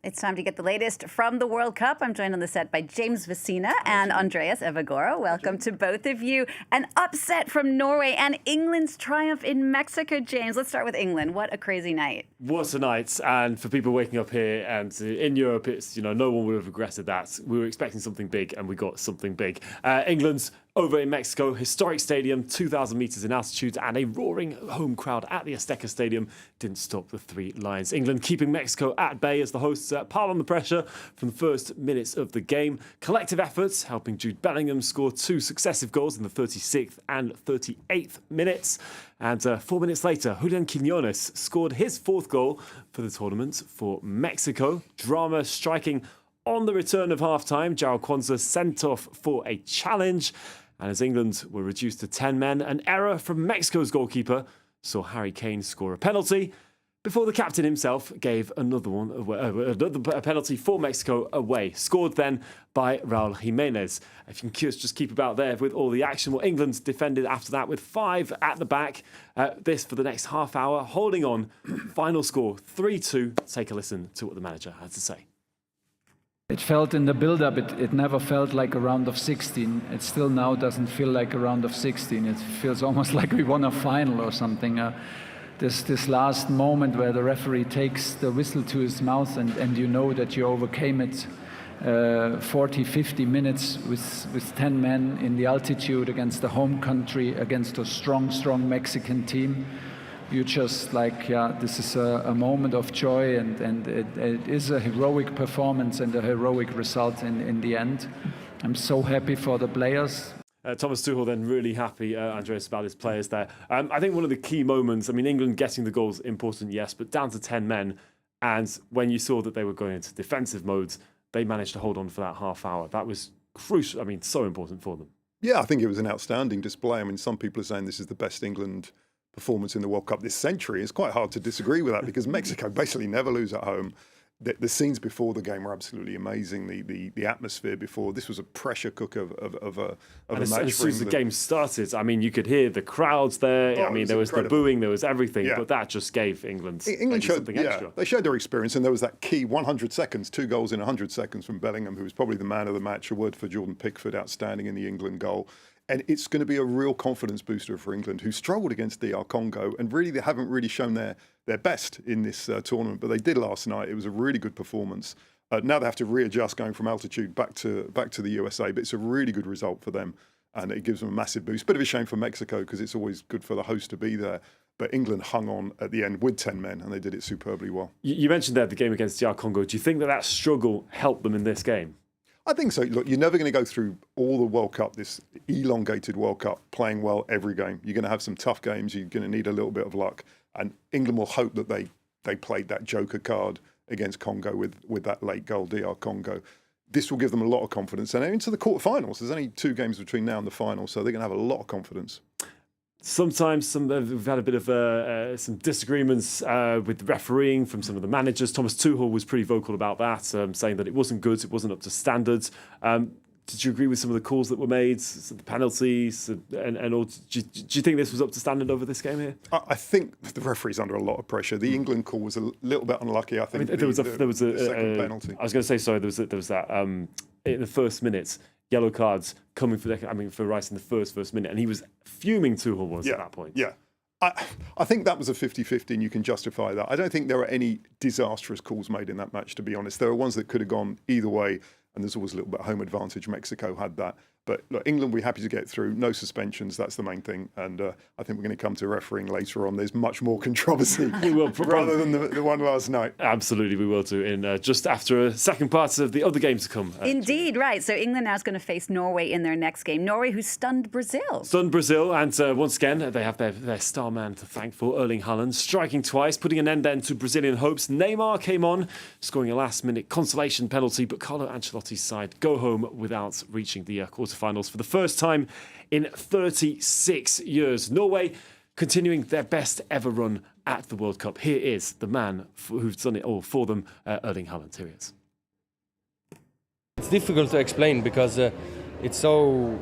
It's time to get the latest from the World Cup. I'm joined on the set by James Vecina and Andreas Evagora. Welcome to both of you. An upset from Norway and England's triumph in Mexico, James. Let's start with England. What a crazy night. What a night. And for people waking up here and in Europe, it's, no one would have regretted that. We were expecting something big and we got something big. England's over in Mexico, historic stadium, 2,000 metres in altitude, and a roaring home crowd at the Azteca Stadium didn't stop the Three Lions. England keeping Mexico at bay as the hosts pile on the pressure from the first minutes of the game. Collective efforts helping Jude Bellingham score two successive goals in the 36th and 38th minutes. And 4 minutes later, Julian Quiñones scored his fourth goal for the tournament for Mexico. Drama striking on the return of half-time. João Kwanzaa sent off for a challenge. And as England were reduced to 10 men, an error from Mexico's goalkeeper saw Harry Kane score a penalty before the captain himself gave another penalty for Mexico away. Scored then by Raúl Jiménez. If you can just keep about there with all the action. Well, England defended after that with 5 at the back. This for the next half hour, holding on. Final score 3-2. Take a listen to what the manager had to say. It felt in the build-up, it never felt like a round of 16. It still now doesn't feel like a round of 16. It feels almost like we won a final or something. This last moment where the referee takes the whistle to his mouth and you know that you overcame it 40, 50 minutes with 10 men in the altitude against the home country, against a strong Mexican team. You just this is a moment of joy and it is a heroic performance and a heroic result in the end. I'm so happy for the players. Thomas Tuchel then really happy, Andreas, about his players there. I think one of the key moments, England getting the goals, important, yes, but down to 10 men. And when you saw that they were going into defensive modes, they managed to hold on for that half hour. That was crucial, so important for them. Yeah, I think it was an outstanding display. Some people are saying this is the best England performance in the World Cup this century. It's quite hard to disagree with that because Mexico basically never lose at home. The scenes before the game were absolutely amazing. The atmosphere before, this was a pressure cooker of a match. As soon as the game started, you could hear the crowds there. There was incredible. The booing, there was everything, but that just gave England showed something extra. They showed their experience, and there was that key 100 seconds, 2 goals in 100 seconds from Bellingham, who was probably the man of the match. A word for Jordan Pickford, outstanding in the England goal. And it's going to be a real confidence booster for England, who struggled against DR Congo, and really they haven't really shown their best in this tournament, but they did last night. It was a really good performance. Now they have to readjust going from altitude back to the USA, but it's a really good result for them, and it gives them a massive boost. Bit of a shame for Mexico because it's always good for the host to be there. But England hung on at the end with 10 men, and they did it superbly well. You mentioned there the game against DR Congo. Do you think that struggle helped them in this game? I think so. Look, you're never going to go through all the World Cup, this elongated World Cup, playing well every game. You're going to have some tough games. You're going to need a little bit of luck. And England will hope that they played that joker card against Congo with that late goal, DR Congo. This will give them a lot of confidence. And into the quarterfinals, there's only 2 games between now and the final, so they're going to have a lot of confidence. Sometimes we've had a bit of some disagreements with refereeing from some of the managers. Thomas Tuchel was pretty vocal about that, saying that it wasn't good, it wasn't up to standards. Did you agree with some of the calls that were made, the penalties, and all? Do you think this was up to standard over this game here? I think the referee's under a lot of pressure. The England call was a little bit unlucky. I think there was a second penalty. I was going to say sorry. There was that in the first minutes. Yellow cards coming for Rice in the first minute, and he was fuming. Tuchel was at that point. Yeah, I think that was a 50-50, and you can justify that. I don't think there are any disastrous calls made in that match, to be honest. There are ones that could have gone either way, and there's always a little bit of home advantage. Mexico had that. But look, England, we're happy to get through. No suspensions, that's the main thing. And I think we're going to come to refereeing later on. There's much more controversy rather than the one last night. Absolutely, we will too. In just after a second part of the other games to come. Indeed, right. So England now is going to face Norway in their next game. Norway, who stunned Brazil. And once again, they have their star man to thank for, Erling Haaland, striking twice, putting an end to Brazilian hopes. Neymar came on, scoring a last-minute consolation penalty, but Carlo Ancelotti's side go home without reaching the quarterfinals for the first time in 36 years. Norway continuing their best ever run at the World Cup. Here is the man who's done it all for them, Erling Haaland. Here he is. It's difficult to explain because it's so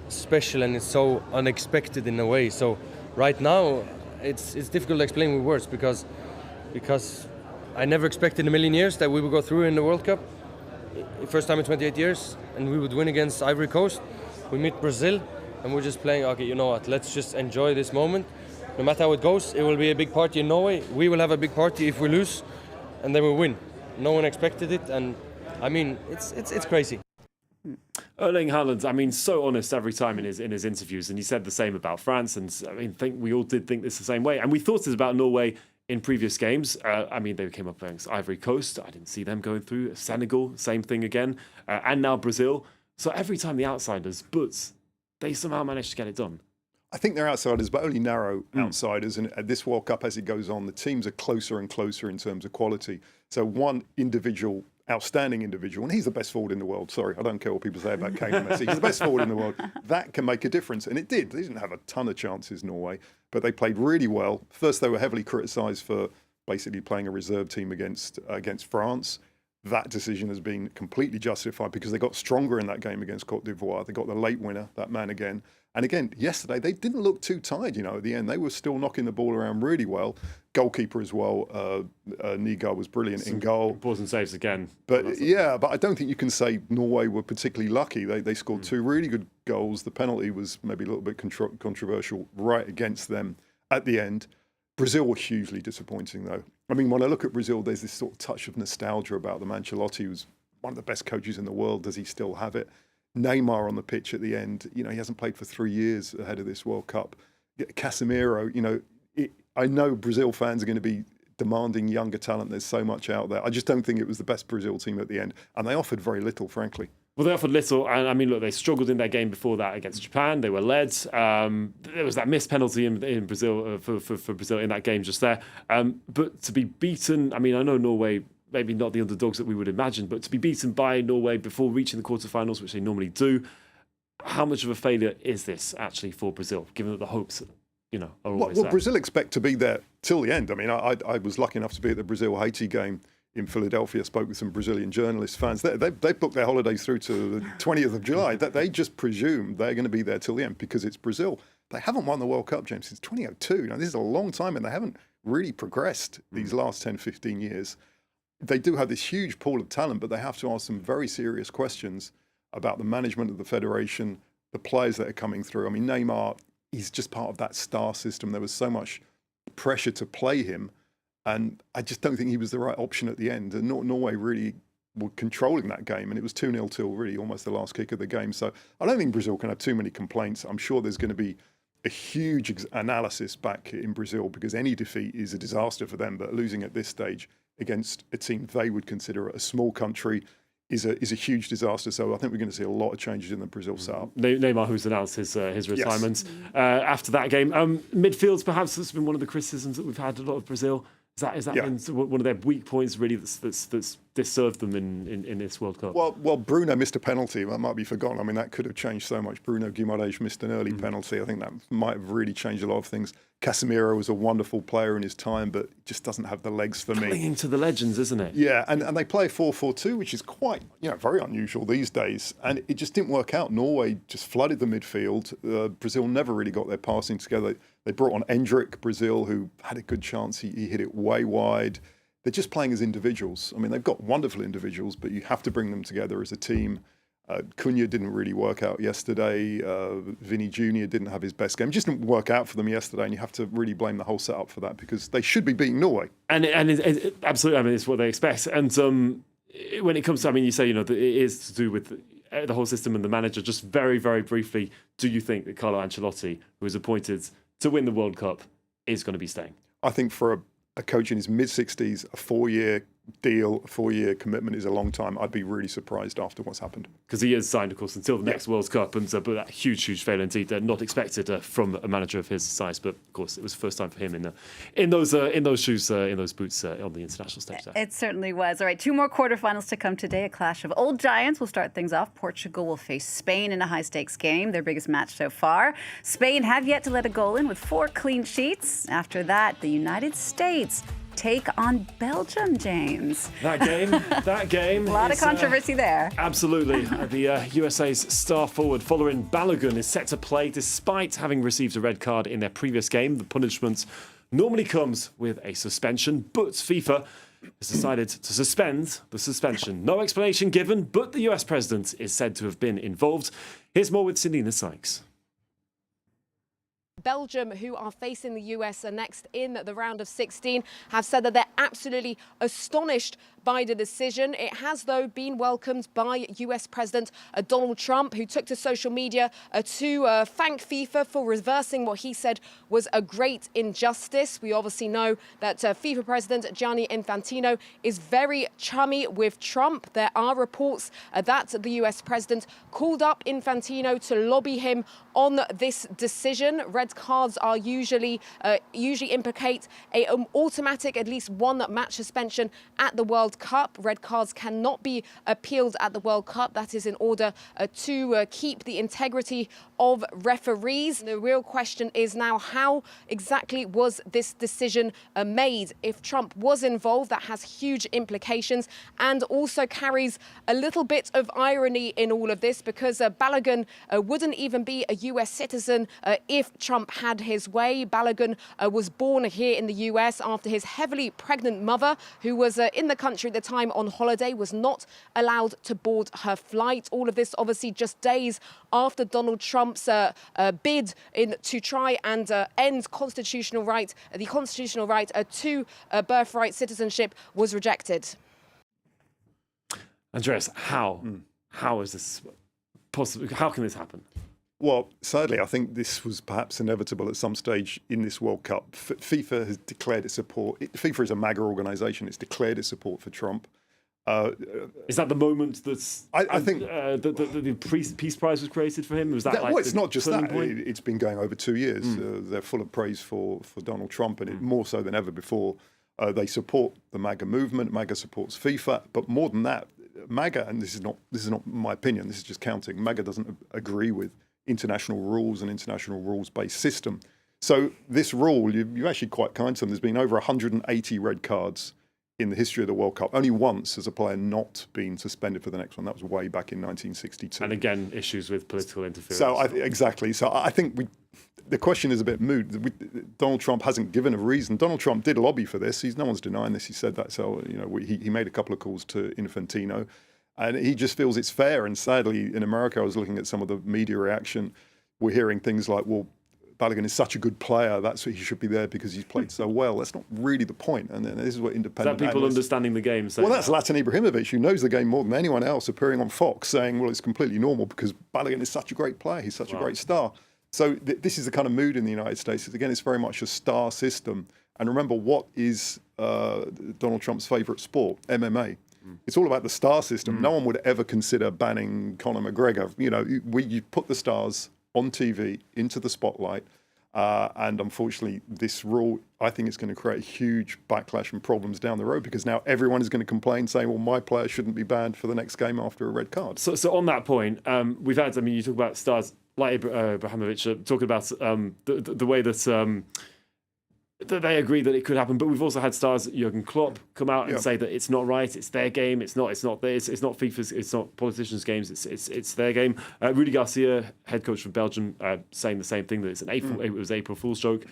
special and it's so unexpected in a way. So right now it's difficult to explain with words because I never expected in a million years that we would go through in the World Cup. First time in 28 years, and we would win against Ivory Coast. We meet Brazil, and we're just playing, okay, you know what, let's just enjoy this moment. No matter how it goes, it will be a big party in Norway. We will have a big party if we lose, and then we win. No one expected it, and I mean, it's crazy. Erling Haaland, I mean, so honest every time in his interviews, and he said the same about France, and I mean, we all did think this the same way, and we thought this about Norway in previous games. I mean, they came up against Ivory Coast. I didn't see them going through. Senegal, same thing again, and now Brazil. So every time the outsiders, but they somehow managed to get it done. I think they're outsiders, but only narrow outsiders. And at this World Cup, as it goes on, the teams are closer and closer in terms of quality. So one individual, outstanding individual, and he's the best forward in the world. Sorry, I don't care what people say about Kane and Messi. He's the best forward in the world. That can make a difference. And it did. They didn't have a ton of chances, Norway, but they played really well. First, they were heavily criticised for basically playing a reserve team against France. That decision has been completely justified because they got stronger in that game against Cote d'Ivoire. They got the late winner, that man again. And again, yesterday, they didn't look too tired, at the end. They were still knocking the ball around really well. Goalkeeper as well, Nygaard was brilliant in goal. Important saves again. But I don't think you can say Norway were particularly lucky. They scored two really good goals. The penalty was maybe a little bit controversial right against them at the end. Brazil were hugely disappointing, though. I mean, when I look at Brazil, there's this sort of touch of nostalgia about them. Ancelotti was one of the best coaches in the world. Does he still have it? Neymar on the pitch at the end. He hasn't played for 3 years ahead of this World Cup. Casemiro, I know Brazil fans are going to be demanding younger talent. There's so much out there. I just don't think it was the best Brazil team at the end. And they offered very little, frankly. Well, they offered little, and I mean, look, they struggled in their game before that against Japan. They were led. There was that missed penalty in Brazil for Brazil in that game just there. But to be beaten, I mean, I know Norway, maybe not the underdogs that we would imagine, but to be beaten by Norway before reaching the quarterfinals, which they normally do, how much of a failure is this actually for Brazil, given that the hopes, are always there? Brazil expect to be there till the end. I mean, I was lucky enough to be at the Brazil-Haiti game in Philadelphia. Spoke with some Brazilian journalists, fans. They booked their holidays through to the 20th of July. They just presume they're going to be there till the end because it's Brazil. They haven't won the World Cup, James, since 2002. This is a long time, and they haven't really progressed these last 10, 15 years. They do have this huge pool of talent, but they have to ask some very serious questions about the management of the federation, the players that are coming through. I mean, Neymar, he's just part of that star system. There was so much pressure to play him, and I just don't think he was the right option at the end. And Norway really were controlling that game, and it was 2-0 till really almost the last kick of the game. So I don't think Brazil can have too many complaints. I'm sure there's going to be a huge analysis back in Brazil because any defeat is a disaster for them, but losing at this stage against a team they would consider a small country is a huge disaster. So I think we're going to see a lot of changes in the Brazil setup. Neymar, who's announced his retirement Yes. After that game. Midfields, perhaps, that's been one of the criticisms that we've had a lot of Brazil. Is that been one of their weak points, really, that's served them in this World Cup? Well, Bruno missed a penalty. That might be forgotten. I mean, that could have changed so much. Bruno Guimaraes missed an early penalty. I think that might have really changed a lot of things. Casemiro was a wonderful player in his time, but just doesn't have the legs for me. Clinging to the legends, isn't it? Yeah, and they play 4-4-2, which is quite, very unusual these days. And it just didn't work out. Norway just flooded the midfield. Brazil never really got their passing together. They brought on Endrick, Brazil, who had a good chance. He hit it way wide. They're just playing as individuals. I mean, they've got wonderful individuals, but you have to bring them together as a team. Cunha didn't really work out yesterday. Vinny Jr. didn't have his best game. It just didn't work out for them yesterday, and you have to really blame the whole setup for that because they should be beating Norway. And absolutely, I mean, it's what they expect. And when it comes to, I mean, you say, it is to do with the whole system and the manager. Just very, very briefly, do you think that Carlo Ancelotti, who was appointed to win the World Cup, is going to be staying? I think for a coach in his mid-60s, a 4-year deal, a 4-year commitment is a long time. I'd be really surprised after what's happened. Because he is signed, of course, until the next World Cup, and but that huge failure indeed. Not expected from a manager of his size, but of course it was the first time for him in those shoes, in those boots on the international stage. There. It certainly was. All right, 2 more quarterfinals to come today. A clash of old giants will start things off. Portugal will face Spain in a high-stakes game, their biggest match so far. Spain have yet to let a goal in with 4 clean sheets. After that, the United States take on Belgium, James. That game. A lot of controversy there. Absolutely. The USA's star forward, following Balogun, is set to play despite having received a red card in their previous game. The punishment normally comes with a suspension, but FIFA has decided to suspend the suspension. No explanation given, but the US president is said to have been involved. Here's more with Selina Sykes. Belgium, who are facing the US next in the round of 16, have said that they're absolutely astonished by the decision. It has, though, been welcomed by US President Donald Trump, who took to social media to thank FIFA for reversing what he said was a great injustice. We obviously know that FIFA President Gianni Infantino is very chummy with Trump. There are reports that the US President called up Infantino to lobby him on this decision. Red cards are usually implicate a automatic at least one match suspension at the World Cup. Red cards cannot be appealed at the World Cup. That is in order to keep the integrity of referees. The real question is now, how exactly was this decision made? If Trump was involved, that has huge implications and also carries a little bit of irony in all of this, because Balogun wouldn't even be a US citizen if Trump had his way. Balogun was born here in the US after his heavily pregnant mother, who was in the country at the time on holiday, was not allowed to board her flight. All of this obviously just days after Donald Trump's bid to try and end constitutional right, the constitutional right to birthright citizenship was rejected. Andreas, how is this possible? How can this happen? Well, sadly, I think this was perhaps inevitable at some stage in this World Cup. FIFA has declared its support. FIFA is a MAGA organisation. It's declared its support for Trump. Is that the moment that's I think the Peace Prize was created for him? Was that well, it's not just that. Point? It's been going over 2 years. They're full of praise for Donald Trump, and more so than ever before. They support the MAGA movement. MAGA supports FIFA, but more than that, MAGA, and this is not my opinion. This is just counting. MAGA doesn't agree with international rules and international rules-based system. So this rule, you're actually quite kind to them. There's been over 180 red cards in the history of the World Cup. Only once has a player not been suspended for the next one. That was way back in 1962. And again, issues with political interference. So exactly. So I think the question is a bit moot. Donald Trump hasn't given a reason. Donald Trump did lobby for this. No one's denying this. He said that. So he made a couple of calls to Infantino. And he just feels it's fair. And sadly, in America, I was looking at some of the media reaction. We're hearing things like, well, Balogun is such a good player, that's why he should be there because he's played so well. That's not really the point. And then this is what independent Is that people analysts, understanding the game? Well, that's Zlatan Ibrahimovic, who knows the game more than anyone else, appearing on Fox saying, well, it's completely normal because Balogun is such a great player. He's such a great star. So this is the kind of mood in the United States. Again, it's very much a star system. And remember, what is Donald Trump's favourite sport? MMA. It's all about the star system. No one would ever consider banning Conor McGregor. You put the stars on TV into the spotlight. And unfortunately, this rule, I think it's going to create a huge backlash and problems down the road, because now everyone is going to complain saying, well, my player shouldn't be banned for the next game after a red card. So on that point, we've had, you talk about stars like Ibrahimovic, talking about the way that they agree that it could happen, but we've also had stars Jurgen Klopp come out and say that it's not right, it's their game, it's not FIFA's, it's not politicians' games, it's their game. Rudy Garcia, head coach from Belgium, saying the same thing, that it was April Fool's joke.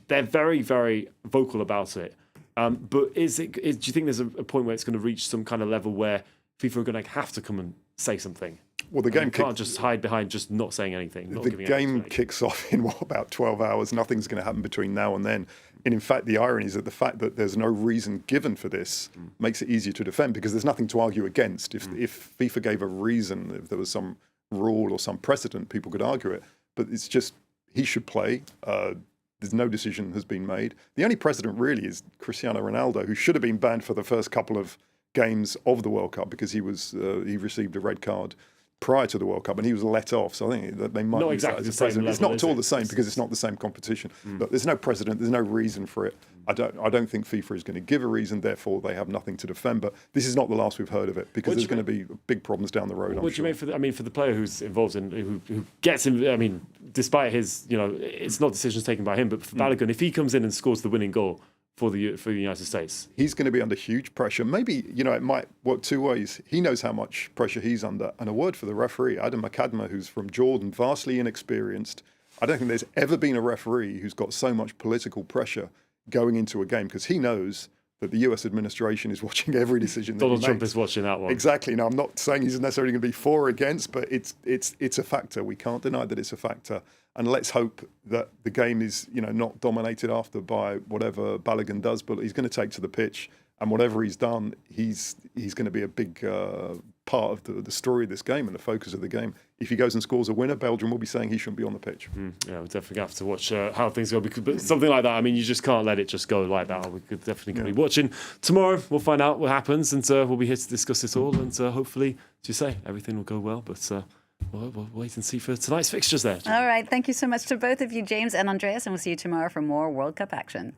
They're very, very vocal about it. But do you think there's a point where it's going to reach some kind of level where FIFA are going to have to come and say something? Well, the game can't just hide behind just not saying anything. The game kicks off in about 12 hours. Nothing's going to happen between now and then. And in fact, the irony is that the fact that there's no reason given for this makes it easier to defend, because there's nothing to argue against. If FIFA gave a reason, if there was some rule or some precedent, people could argue it. But it's just, he should play. There's no decision has been made. The only precedent really is Cristiano Ronaldo, who should have been banned for the first couple of games of the World Cup because he received a red card prior to the World Cup, and he was let off. So I think that they might not use exactly that as the a same precedent. It's not at all the same, because it's not the same competition. But there's no precedent, there's no reason for it. I don't think FIFA is going to give a reason, therefore they have nothing to defend. But this is not the last we've heard of it, because there's going to be big problems down the road. What do you mean for the player who's involved in who gets in? Despite his, it's not decisions taken by him, but for Balogun, if he comes in and scores the winning goal for the United States, he's going to be under huge pressure. Maybe it might work two ways. He knows how much pressure he's under, and a word for the referee, Adam Makadma, who's from Jordan, vastly inexperienced. I don't think there's ever been a referee who's got so much political pressure going into a game, because he knows that the US administration is watching every decision that Donald he Trump makes. is watching that one. Exactly. Now, I'm not saying he's necessarily going to be for or against, but it's a factor. We can't deny that it's a factor. And let's hope that the game is, not dominated after by whatever Balogun does, but he's going to take to the pitch, and whatever he's done, he's going to be a big part of the story of this game and the focus of the game. If he goes and scores a winner, Belgium will be saying he shouldn't be on the pitch. Yeah, we'll definitely have to watch how things go. But something like that, I mean, you just can't let it just go like that. We could definitely be watching. Tomorrow, we'll find out what happens, and we'll be here to discuss it all. And hopefully, as you say, everything will go well. But we'll wait and see for tonight's fixtures there. All right. Thank you so much to both of you, James and Andreas. And we'll see you tomorrow for more World Cup action.